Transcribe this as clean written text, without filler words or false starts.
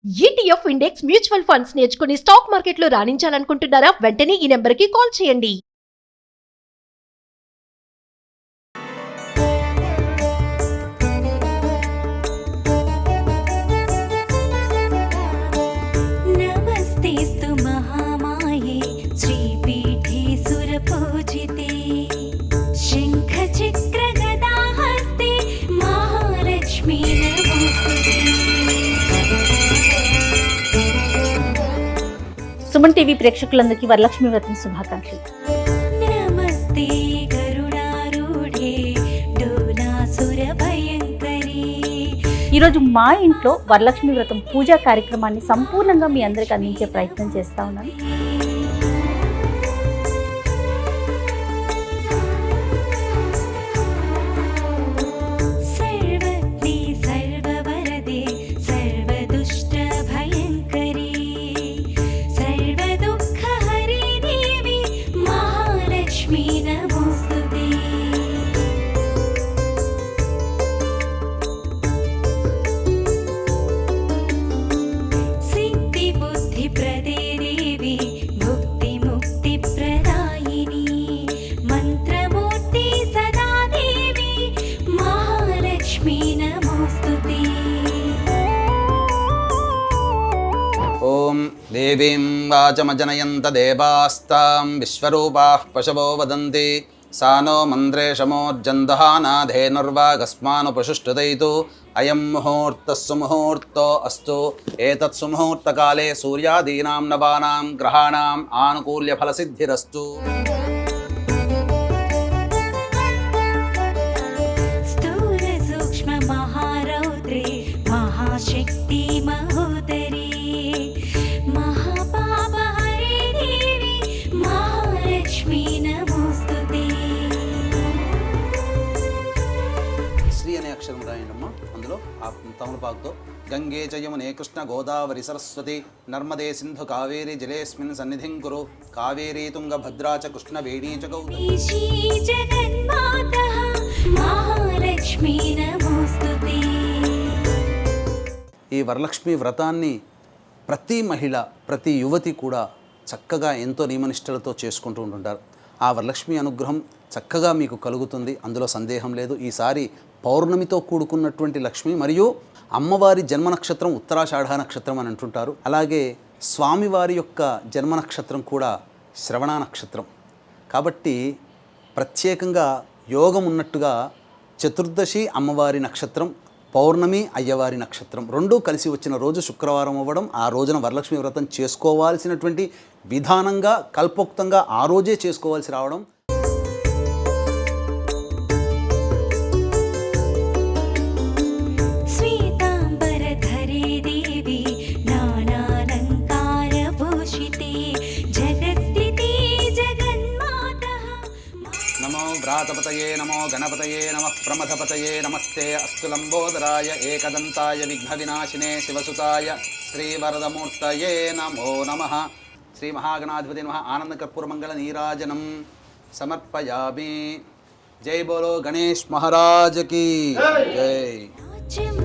ETF index mutual funds నేర్చుకుని stock మార్కెట్లో రాణించాలనుకుంటున్నారా? వెంటనే ఈ నెంబర్కి కాల్ చేయండి. నమస్తేస్తు మహామాయే శ్రీపీఠే సురపూజితే శంఖ చక్ర గదాహస్తే మహాలక్ష్మీ నమోస్తుతే. సుమన్ టీవీ ప్రేక్షకులందరికీ వరలక్ష్మి వ్రతం శుభాకాంక్షలు. నమస్తే గరుడారూఢే డోలాసుర భయంకరీ. ఈరోజు మా ఇంట్లో వరలక్ష్మి వ్రతం పూజా కార్యక్రమాన్ని సంపూర్ణంగా మీ అందరికి అందించే ప్రయత్నం చేస్తా ఉన్నాను. సర్వజ్ఞే సర్వవరదే సర్వదుష్ట భయంకరీ సర్వదుఃఖహరే దేవి మహాలక్ష్మీ నమోస్తుతే. సిద్ధి బుద్ధి ప్రదే దేవి భుక్తి ముక్తి ప్రదాయిని మంత్రమూర్తి సదా దేవి మహాలక్ష్మీ నమోస్తుతే. ఓం దేవీం వాచమజనయంత దేవాస్తాం విశ్వరూపాః పశవో వదంతి సా నో మంత్రేషమోర్జందహానాధేనుర్వాగస్మానుపశుష్టుదైతు అయం ముహూర్తః సుముహూర్తో అస్తు ఏతత్ సుముహూర్తకాలే సూర్యాదీనాం నవానాం గ్రహాణాం ఆనుకూల్యఫలసిద్ధిరస్తు. స్థూల సూక్ష్మ మహారౌద్రే మహాశక్తి మహోదరీ మహాపాపహరే దేవి మహాలక్ష్మీ నమోస్తుతే. శ్రీ అనే అక్షరం రాయండమ్మా. అందులో ఆ తమలపాకుతో గంగే చ యమునే కృష్ణ గోదావరి సరస్వతి నర్మదే సింధు కావేరి జలేస్మిన్ సన్నిధిం కురు కావేరీ తుంగభద్రా చ కృష్ణ వేణీ చ గౌతమి. ఈశీ జగన్మాతః మహాలక్ష్మీ నమోస్తుతే. ఈ వరలక్ష్మి వ్రతాన్ని ప్రతి మహిళ ప్రతి యువతి కూడా చక్కగా ఎంతో నియమనిష్టలతో చేసుకుంటూ ఉంటుంటారు. ఆ వరలక్ష్మి అనుగ్రహం చక్కగా మీకు కలుగుతుంది, అందులో సందేహం లేదు. ఈసారి పౌర్ణమితో కూడుకున్నటువంటి లక్ష్మి మరియు అమ్మవారి జన్మ నక్షత్రం ఉత్తరాషాఢ నక్షత్రం అని అంటుంటారు. అలాగే స్వామివారి యొక్క జన్మ నక్షత్రం కూడా శ్రవణ నక్షత్రం. కాబట్టి ప్రత్యేకంగా యోగం ఉన్నట్టుగా చతుర్దశి అమ్మవారి నక్షత్రం, పౌర్ణమి అయ్యవారి నక్షత్రం రెండూ కలిసి వచ్చిన రోజు శుక్రవారం అవ్వడం, ఆ రోజున వరలక్ష్మి వ్రతం చేసుకోవాల్సినటువంటి విధానంగా కల్పోక్తంగా ఆ రోజే చేసుకోవాల్సి రావడం. శ్వేతాంబరధరే దేవి నానాలంకార భూషితే జగత్స్థితే జగన్మాతః. నమో వ్రాతపతయే నమో గణపతయే నమః ప్రమథపతయే నమస్తే అస్తు లంబోదరాయ ఏకదంతాయ విఘ్న వినాశినే శివసుతాయ శ్రీవరదమూర్తయే నమో నమః. శ్రీ మహాగణాధిపతి నమః. ఆనందకర్పూరమంగళ నీరాజనం సమర్పయామి. జై బోలో గణేష్ మహారాజ్ కీ జై. రాజ్యం